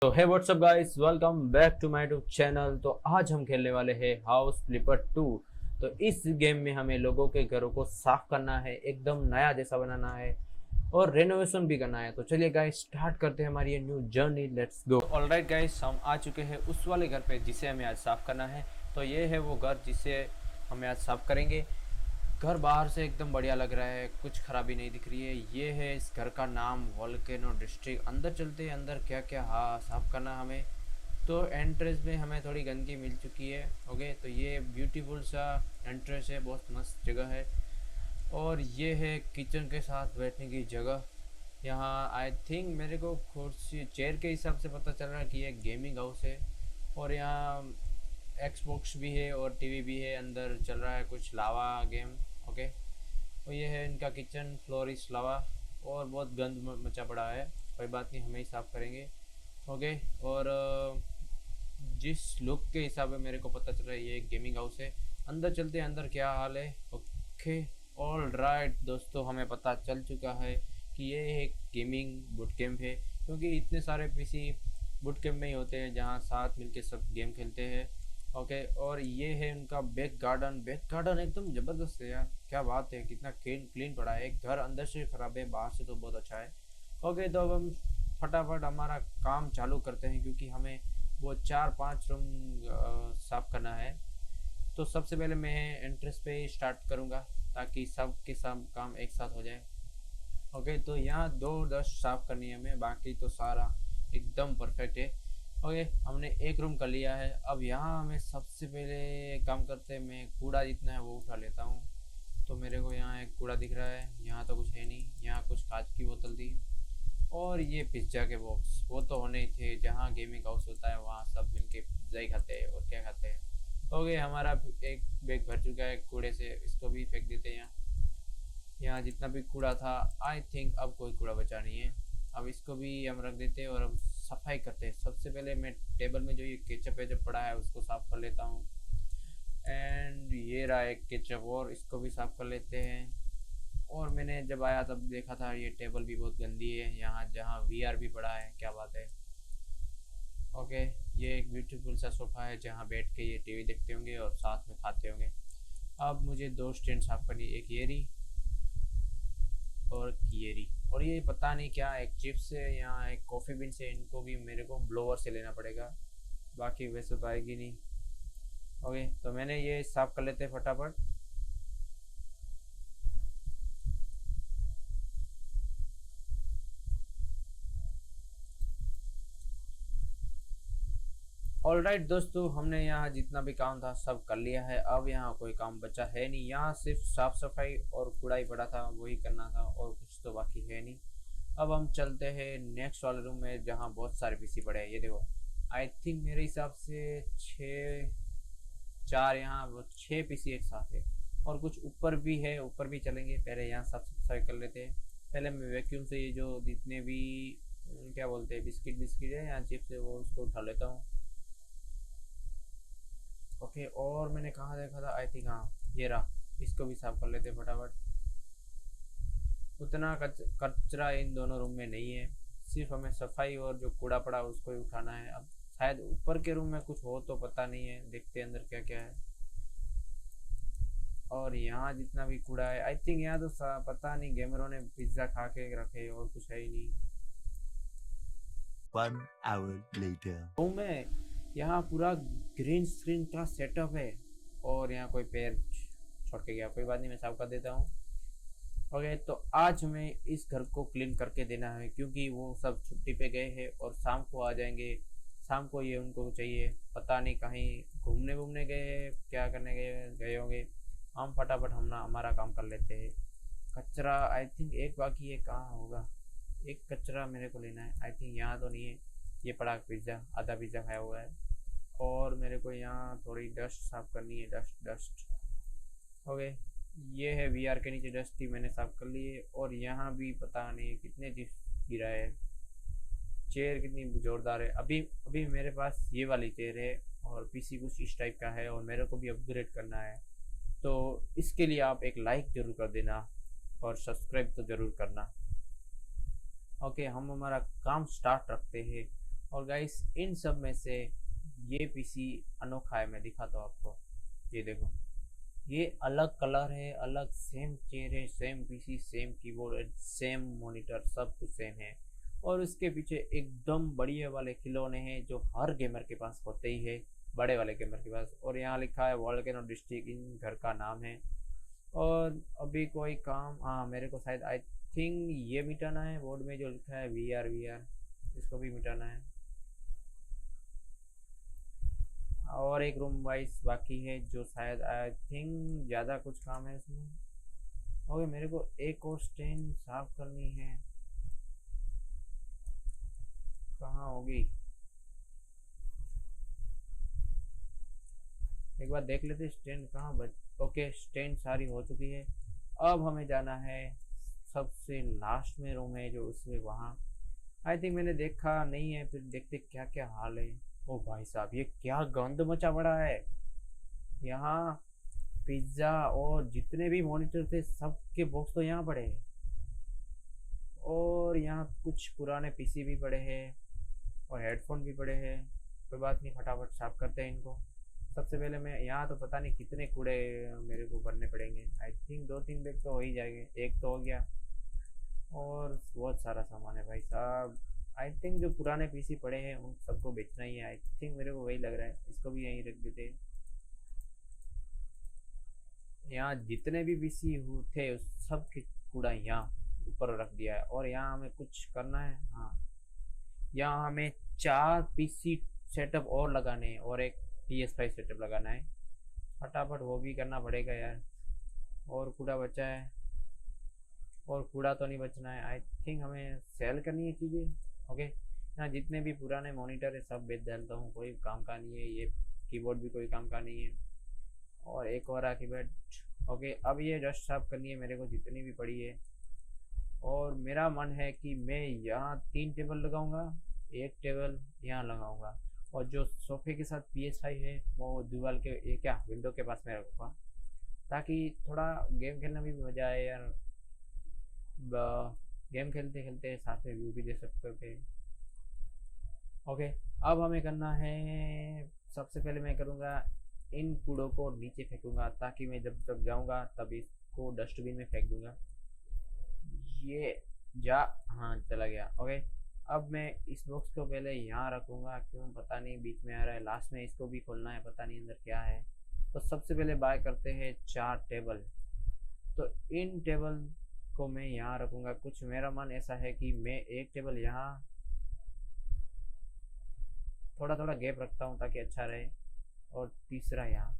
तो hey what's up guys, welcome back to my YouTube channel. तो आज हम खेलने वाले हैं हाउस फ्लिपर 2। तो इस गेम में हमें लोगों के घरों को साफ करना है, एकदम नया जैसा बनाना है और रेनोवेशन भी करना है। तो चलिए गाइस, स्टार्ट करते हैं हमारी ये new journey. Let's go. Alright guys, हम आ चुके हैं उस वाले घर पे जिसे हमें आज साफ करना है। तो ये है वो घर जिसे हमें आज साफ करेंगे। घर बाहर से एकदम बढ़िया लग रहा है, कुछ खराबी नहीं दिख रही है। ये है इस घर का नाम, वोल्केनो डिस्ट्रिक्ट। अंदर चलते हैं, अंदर क्या क्या हाँ साफ करना हमें। तो एंट्रेंस में हमें थोड़ी गंदगी मिल चुकी है। ओके, तो ये ब्यूटीफुल सा एंट्रेंस है, बहुत मस्त जगह है। और ये है किचन के साथ बैठने की जगह। यहाँ आई थिंक मेरे को कुर्सी चेयर के हिसाब से पता चल रहा है कि ये गेमिंग हाउस है। और यहाँ एक्सबॉक्स भी है और टीवी भी है। अंदर चल रहा है कुछ लावा गेम। ओके, तो ये है इनका किचन, फ्लोर इस लावा और बहुत गंद मचा पड़ा है। कोई बात नहीं, हम ही साफ़ करेंगे। ओके, और जिस लुक के हिसाब से मेरे को पता चल रहा है ये एक गेमिंग हाउस है। अंदर चलते हैं, अंदर क्या हाल है। ओके, ऑल राइट दोस्तों, हमें पता चल चुका है कि ये एक गेमिंग बूट कैंप है, क्योंकि इतने सारे पीसी बूट कैंप में ही होते हैं जहाँ साथ मिलके सब गेम खेलते हैं। ओके, और ये है उनका बैक गार्डन। बैक गार्डन एकदम ज़बरदस्त है यार, क्या बात है, कितना क्लीन क्लीन पड़ा है। घर अंदर से ख़राब है, बाहर से तो बहुत अच्छा है। ओके, तो अब हम फटाफट हमारा काम चालू करते हैं, क्योंकि हमें वो 4-5 रूम साफ़ करना है। तो सबसे पहले मैं एंट्रेंस पे ही स्टार्ट करूँगा, ताकि सब के सब काम एक साथ हो जाए। ओके, तो यहाँ 2 डस्ट साफ़ करनी है हमें, बाकी तो सारा एकदम परफेक्ट है। ओके, हमने एक रूम कर लिया है। अब यहाँ हमें सबसे पहले काम करते हैं, मैं कूड़ा जितना है वो उठा लेता हूँ। तो मेरे को यहाँ एक कूड़ा दिख रहा है, यहाँ तो कुछ है नहीं। यहाँ कुछ कांच की बोतल थी और ये पिज्ज़ा के बॉक्स, वो तो होने ही थे। जहाँ गेमिंग हाउस होता है वहाँ सब मिलके पिज्ज़ा ही खाते हैं और क्या खाते हैं। ओके, हमारा एक बैग भर चुका है कूड़े से, इसको भी फेंक देते हैं। यहाँ जितना भी कूड़ा था, आई थिंक अब कोई कूड़ा बचा नहीं है। अब इसको भी हम रख देते हैं और अब सफाई करते हैं। सबसे पहले मैं टेबल में जो ये केचप वेचप पड़ा है उसको साफ़ कर लेता हूँ। एंड ये रहा एक केचप, और इसको भी साफ़ कर लेते हैं। और मैंने जब आया तब देखा था ये टेबल भी बहुत गंदी है, यहाँ जहाँ वीआर भी पड़ा है, क्या बात है। ओके, ये एक ब्यूटीफुल सा सोफ़ा है जहाँ बैठ के ये टीवी देखते होंगे और साथ में खाते होंगे। अब मुझे 2 स्टैंड साफ़ करनी, एक ये रही और किएरी। और ये पता नहीं क्या, एक चिप्स है, यहाँ एक कॉफ़ी बीन से, इनको भी मेरे को ब्लोअर से लेना पड़ेगा, बाकी वैसे तो आएगी नहीं। ओके, तो मैंने ये साफ़ कर लेते हैं फटाफट। ऑलराइट दोस्तों, हमने यहाँ जितना भी काम था सब कर लिया है। अब यहाँ कोई काम बचा है नहीं, यहाँ सिर्फ साफ़ सफाई और कूड़ा ही पड़ा था, वही करना था, और कुछ तो बाकी है नहीं। अब हम चलते हैं नेक्स्ट वाले रूम में जहाँ बहुत सारे पीसी पड़े हैं। ये देखो, आई थिंक मेरे हिसाब से 4 यहाँ वो 6 पीसी एक साथ है, और कुछ ऊपर भी है, ऊपर भी चलेंगे। पहले यहाँ साफ सफाई कर लेते हैं। पहले मैं वैक्यूम से ये जो जितने भी क्या बोलते हैं बिस्किट बिस्किट है यहाँ, चिप्स है, वो उसको उठा लेता हूँ। ओके, और मैंने कहाँ देखा था, आई थिंक हाँ ये रहा, इसको भी साफ कर लेते हैं फटाफट। उतना कचरा इन दोनों रूम में नहीं है, सिर्फ हमें सफाई और जो कूड़ा पड़ा उसको ही उठाना है। अब शायद ऊपर के रूम में कुछ हो तो पता नहीं है, देखते हैं अंदर क्या क्या है। और यहाँ जितना भी कूड़ा है, आई थिंक यहाँ तो पता नहीं गेमरों ने पिज्ज़ा खा के रखे और कुछ है ही नहीं। 1 hour later. रूम में यहाँ पूरा ग्रीन स्क्रीन का सेटअप है, और यहाँ कोई पैर छोड़ के गया, कोई बात नहीं, मैं साफ कर देता हूँ। ओके, तो आज हमें इस घर को क्लीन करके देना है, क्योंकि वो सब छुट्टी पे गए हैं और शाम को आ जाएंगे। शाम को ये उनको चाहिए, पता नहीं कहीं घूमने वूमने गए हैं, क्या करने गए गए होंगे। हम फटाफट हमारा काम कर लेते हैं। कचरा आई थिंक एक बाकी है, कहाँ होगा। एक कचरा मेरे को लेना है, आई थिंक यहाँ तो नहीं है। ये पड़ा पिज़्ज़ा, आधा पिज़्ज़ा खाया हुआ है। और मेरे को यहाँ थोड़ी डस्ट साफ़ करनी है, डस्ट डस्ट। ओके, ये है वीआर के नीचे डस्ट थी, मैंने साफ कर ली है। और यहाँ भी पता नहीं कितने चिप्स गिरा है। चेयर कितनी जोरदार है। अभी अभी मेरे पास ये वाली चेयर है, और पीसी कुछ इस टाइप का है, और मेरे को भी अपग्रेड करना है। तो इसके लिए आप एक लाइक ज़रूर कर देना और सब्सक्राइब तो ज़रूर करना। ओके, हम हमारा काम स्टार्ट रखते हैं। और गाइस इन सब में से ये पीसी अनोखा है, मैं दिखाता हूँ आपको। ये देखो, ये अलग कलर है, अलग सेम चेयर है, same PC, same keyboard, same monitor, सब कुछ सेम है। और उसके पीछे एकदम बढ़िया वाले खिलौने हैं जो हर गेमर के पास होते ही है, बड़े वाले गेमर के पास। और यहाँ लिखा है वोल्केनो डिस्ट्रिक्ट, इन घर का नाम है। और अभी कोई काम, हाँ मेरे को शायद आई थिंक ये मिटाना है, बोर्ड में जो लिखा है वी आर, इसको भी मिटाना है। और एक रूम वाइज बाकी है जो शायद आई थिंक ज़्यादा कुछ काम है इसमें। ओके, मेरे को एक और स्टैंड साफ करनी है, कहाँ होगी एक बार देख लेते स्टैंड कहाँ बच। ओके, स्टैंड सारी हो चुकी है। अब हमें जाना है सबसे लास्ट में रूम है जो उसमें, वहाँ आई थिंक मैंने देखा नहीं है, फिर देखते क्या क्या हाल है। ओ भाई साहब, ये क्या गंद मचा पड़ा है यहाँ। पिज्ज़ा और जितने भी मॉनिटर थे सबके बॉक्स तो यहाँ पड़े हैं। और यहाँ कुछ पुराने पीसी भी पड़े हैं और हेडफोन भी पड़े हैं। कोई बात नहीं, फटाफट साफ करते हैं इनको। सबसे पहले मैं यहाँ तो पता नहीं कितने कूड़े मेरे को भरने पड़ेंगे, आई थिंक 2-3 बैग तो हो ही जाएंगे। एक तो हो गया, और बहुत सारा सामान है भाई साहब। आई थिंक जो पुराने पीसी पड़े हैं उन सबको बेचना ही है, आई थिंक मेरे को वही लग रहा है। इसको भी यहीं रख देते हैं। यहाँ जितने भी पीसी थे उस सब की कूड़ा यहाँ ऊपर रख दिया है। और यहाँ हमें कुछ करना है, हाँ यहाँ हमें 4 पीसी सेटअप और लगाने हैं और एक PS5 सेटअप लगाना है। फटाफट वो भी करना पड़ेगा यार। और कूड़ा बचा है, और कूड़ा तो नहीं बचना है। आई थिंक हमें सेल करनी है चीज़ें। ओके, यहाँ जितने भी पुराने मॉनिटर है सब बेच डालता हूँ, कोई काम का नहीं है। ये कीबोर्ड भी कोई काम का नहीं है। और एक और कीबोर्ड। ओके, अब ये डस्ट साफ करनी है मेरे को जितनी भी पड़ी है। और मेरा मन है कि मैं यहाँ 3 टेबल लगाऊंगा, एक टेबल यहाँ लगाऊंगा, और जो सोफे के साथ PS5 है वो दीवार के, ये क्या विंडो के पास में रखूँगा, ताकि थोड़ा गेम खेलने में भी मज़ा आए यार। गेम खेलते खेलते साथ में व्यू भी दे सकते थे। ओके, अब हमें करना है, सबसे पहले मैं करूँगा इन कूड़ों को नीचे फेंकूंगा, ताकि मैं जब जब जाऊँगा तब इसको डस्टबिन में फेंक दूंगा। ये जा, हाँ चला गया। ओके, अब मैं इस बॉक्स को पहले यहाँ रखूँगा, क्यों पता नहीं बीच में आ रहा है, लास्ट में इसको भी खोलना है, पता नहीं अंदर क्या है। तो सबसे पहले बाय करते हैं 4 टेबल। तो इन टेबल को मैं यहाँ रखूँगा। कुछ मेरा मन ऐसा है कि मैं एक टेबल यहाँ थोड़ा थोड़ा गैप रखता हूँ ताकि अच्छा रहे, और तीसरा यहाँ,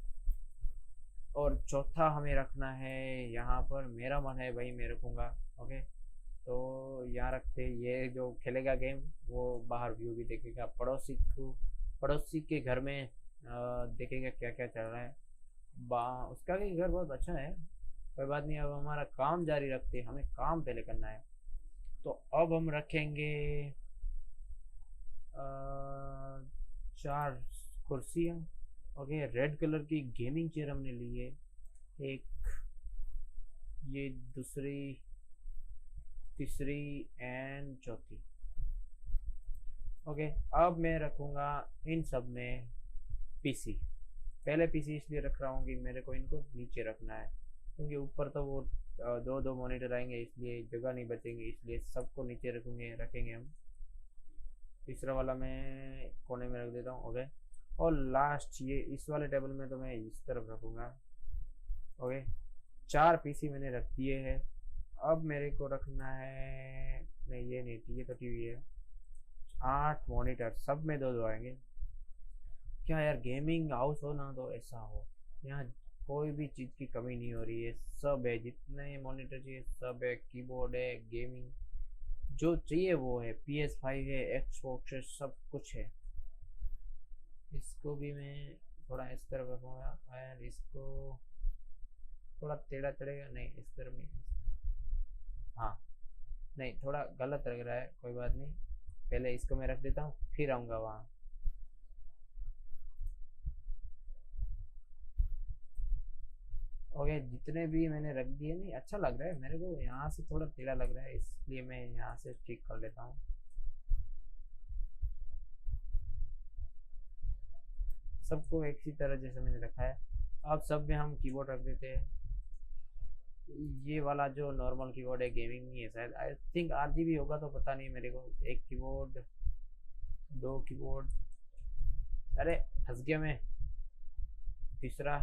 और चौथा हमें रखना है यहाँ पर। मेरा मन है भाई मैं रखूँगा। ओके, तो यहाँ रखते, ये जो खेलेगा गेम वो बाहर व्यू भी देखेगा, पड़ोसी के घर में देखेगा क्या क्या चल रहा है। उसका भी घर बहुत अच्छा है। कोई बात नहीं, अब हमारा काम जारी रखते हैं, हमें काम पहले करना है। तो अब हम रखेंगे 4 कुर्सियाँ। ओके, रेड कलर की गेमिंग चेयर हमने ली है एक, ये दूसरी, तीसरी एंड चौथी। ओके, अब मैं रखूँगा इन सब में पीसी। पहले पीसी इसलिए रख रहा हूँ कि मेरे को इनको नीचे रखना है, क्योंकि ऊपर तो वो 2-2 मॉनिटर आएंगे, इसलिए जगह नहीं बचेंगे, इसलिए सबको नीचे रखेंगे हम। तीसरा वाला मैं कोने में रख देता हूँ। ओके, और लास्ट ये इस वाले टेबल में तो मैं इस तरफ रखूँगा। ओके, 4 पीसी मैंने रख दिए हैं। अब मेरे को रखना है, नहीं ये नहीं, ये तो टीवी है। 8 मॉनिटर, सब में 2-2 आएंगे। क्या यार, गेमिंग हाउस हो ना तो ऐसा हो, यहाँ कोई भी चीज़ की कमी नहीं हो रही है, सब है, जितने मॉनिटर चाहिए सब है, कीबोर्ड है, गेमिंग जो चाहिए वो है, PS5 है, एक्सबॉक्स है, सब कुछ है। इसको भी मैं थोड़ा इस तरफ रखूँगा, और इसको थोड़ा टेढ़ा चढ़ेगा, नहीं इस तरफ नहीं, हाँ नहीं थोड़ा गलत लग रहा है, कोई बात नहीं, पहले इसको मैं रख देता हूँ फिर आऊँगा वहाँ। ओके, जितने भी मैंने रख दिए, नहीं अच्छा लग रहा है मेरे को, यहाँ से थोड़ा टेढ़ा लग रहा है, इसलिए मैं यहाँ से ठीक कर लेता हूँ। सबको एक ही तरह जैसे मैंने रखा है। अब सब में हम कीबोर्ड रख देते हैं। ये वाला जो नॉर्मल कीबोर्ड है गेमिंग नहीं है शायद, आई थिंक आरजीबी होगा तो पता नहीं मेरे को। एक कीबोर्ड, दो कीबोर्ड, अरे फंस गया मैं, तीसरा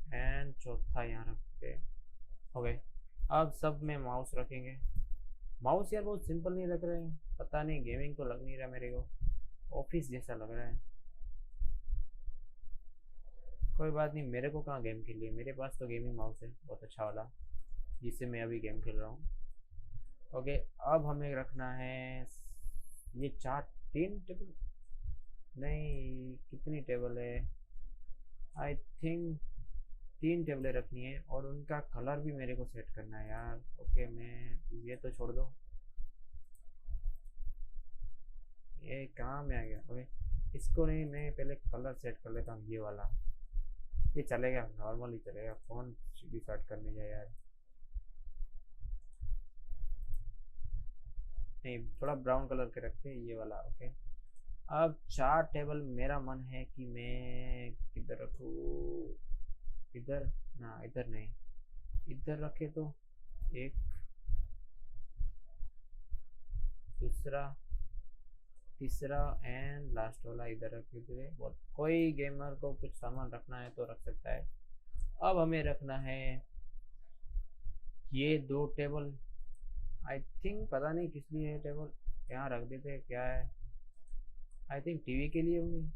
एंड चौथा यहाँ रखते हैं। हो गए। अब सब में माउस रखेंगे। माउस यार बहुत सिंपल नहीं लग रहे हैं, पता नहीं, गेमिंग तो लग नहीं रहा मेरे को, ऑफिस जैसा लग रहा है। कोई बात नहीं, मेरे को कहाँ गेम खेल लिए, मेरे पास तो गेमिंग माउस है बहुत अच्छा वाला, जिससे मैं अभी गेम खेल रहा हूँ। ओके। अब हमें रखना है ये चार, तीन टेबल, नहीं कितनी टेबल है, आई थिंक तीन टेबलें रखनी है, और उनका कलर भी मेरे को सेट करना है यार। ओके, मैं ये तो छोड़ दो, ये कहाँ में आ गया। ओके, इसको नहीं, मैं पहले कलर सेट कर लेता हूँ, ये वाला, ये चलेगा, नॉर्मल ही चलेगा, कौन डिसाइड करने जाए यार। नहीं, थोड़ा ब्राउन कलर के रखते हैं, ये वाला। ओके। अब चार टेबल मेरा मन है कि मैं किधर रखूँ, इधर ना, इधर नहीं, इधर रखे तो एक, दूसरा, तीसरा एंड लास्ट वाला इधर रख दीजिए। बहुत, कोई गेमर को कुछ सामान रखना है तो रख सकता है। अब हमें रखना है ये दो टेबल, आई थिंक पता नहीं किस लिए है टेबल, यहाँ रख देते हैं, क्या है, आई थिंक टीवी के लिए होंगी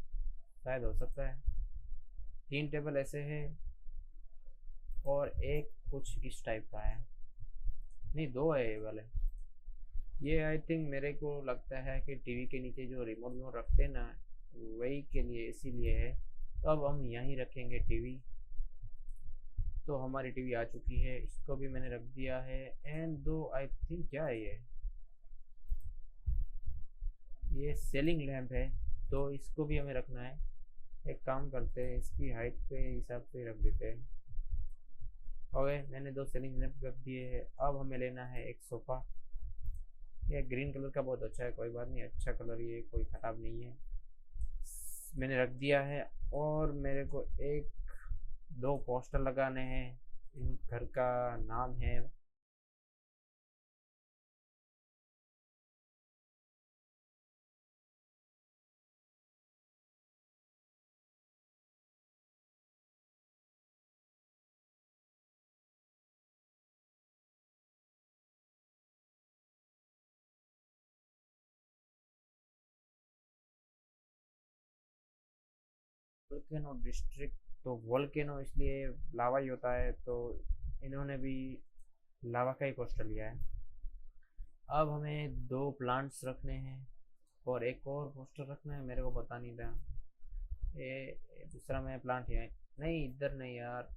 शायद, हो सकता है। तीन टेबल ऐसे है, और एक कुछ इस टाइप का है, नहीं दो है ये वाले। ये आई थिंक मेरे को लगता है कि टीवी के नीचे जो रिमोट में रखते हैं ना, वही के लिए, इसीलिए है। तो अब हम यहीं रखेंगे टीवी। तो हमारी टीवी आ चुकी है, इसको भी मैंने रख दिया है। एंड दो आई थिंक, क्या है ये सेलिंग लैंप है, तो इसको भी हमें रखना है। एक काम करते हैं, इसकी हाइट के हिसाब से रख देते हैं। ओके, मैंने दो सेलिंग लैंप रख दिए हैं। अब हमें लेना है एक सोफ़ा। ये ग्रीन कलर का बहुत अच्छा है, कोई बात नहीं, अच्छा कलर, ये कोई ख़राब नहीं है। मैंने रख दिया है। और मेरे को एक दो पोस्टर लगाने हैं, इन घर का नाम है, वोल्केनो डिस्ट्रिक्ट। तो वोल्केनो इसलिए लावा ही होता है, तो इन्होंने भी लावा का ही पोस्टर लिया है। अब हमें दो प्लांट्स रखने हैं, और एक और पोस्टर रखना है, मेरे को पता नहीं था। ये दूसरा में प्लांट है, नहीं इधर नहीं यार,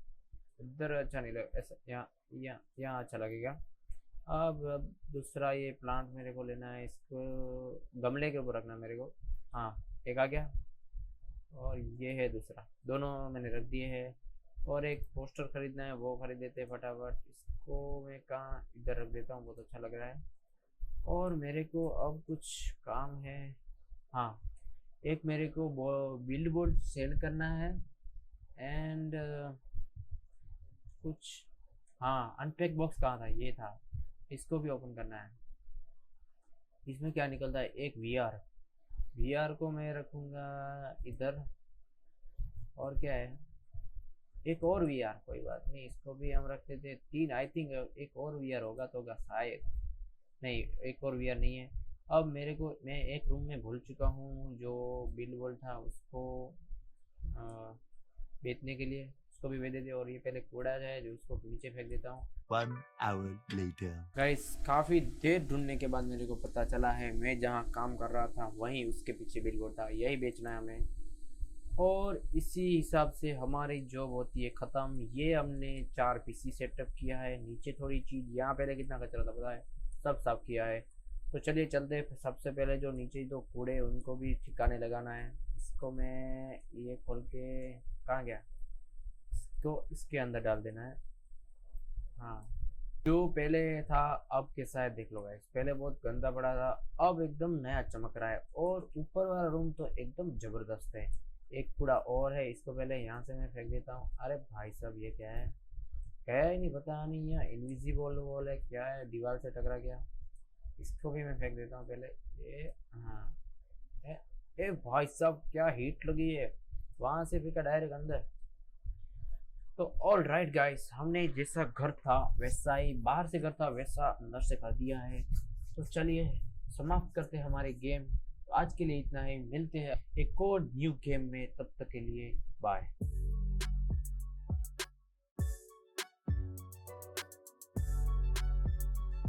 इधर अच्छा नहीं लग, ऐसा यहाँ, यहाँ अच्छा लगेगा। अब दूसरा ये प्लांट मेरे को लेना है, इसको गमले के ऊपर रखना है मेरे को। हाँ, एक आ गया, और ये है दूसरा, दोनों मैंने रख दिए हैं। और एक पोस्टर खरीदना है, वो खरीद देते हैं फटाफट। इसको मैं कहाँ, इधर रख देता हूँ, बहुत अच्छा लग रहा है। और मेरे को अब कुछ काम है। हाँ, एक मेरे को बिल्ड बोर्ड सेल करना है, एंड कुछ, हाँ अनपैक बॉक्स कहाँ था, ये था, इसको भी ओपन करना है। इसमें क्या निकलता है, एक वीआर, वीआर को मैं रखूँगा इधर। और क्या है, एक और वीआर, कोई बात नहीं, इसको भी हम रख देते हैं। तीन आई थिंक, एक और वीआर होगा तो होगा शायद, नहीं एक और वीआर नहीं है। अब मेरे को, मैं एक रूम में भूल चुका हूँ, जो बिल बोर्ड था उसको बेचने के लिए, उसको भी बेच देते। और ये पहले कूड़ा है जो, उसको नीचे फेंक देता हूँ। 1 hour later. गाइस, काफ़ी देर ढूंढने के बाद मेरे को पता चला है, मैं जहाँ काम कर रहा था वहीं उसके पीछे बिल बोर्ड था, यही बेचना है हमें। और इसी हिसाब से हमारी जॉब होती है ख़त्म। ये हमने 4 पीसी सेटअप किया है, नीचे थोड़ी चीज़, यहाँ पहले कितना कचरा था पता है, सब साफ किया है। तो चलिए चलते हैं, सबसे पहले जो नीचे दो कूड़े उनको भी ठिकाने लगाना है। इसको मैं ये खोल के, कहाँ गया, इसको इसके अंदर डाल देना है। हाँ, जो पहले था अब कैसा है देख लो गाइस। पहले बहुत गंदा पड़ा था, अब एकदम नया चमक रहा है। और ऊपर वाला रूम तो एकदम जबरदस्त है। एक कूड़ा और है, इसको पहले यहाँ से मैं फेंक देता हूँ। अरे भाई साहब ये क्या है, क्या है नहीं पता नहीं, यहाँ इनविजिबल वॉल है क्या है, दीवार से टकरा गया। इसको भी मैं फेंक देता हूँ पहले। ये हाँ, ए, ए भाई साहब क्या हीट लगी है, वहां से फेंका डायरेक्ट अंदर। तो ऑल राइट गाइस, हमने जैसा घर था वैसा ही, बाहर से घर था वैसा अंदर से कर दिया है। तो चलिए समाप्त करते हैं हमारे गेम। तो आज के लिए इतना ही, मिलते हैं एक और न्यू गेम में, तब तक के लिए बाय।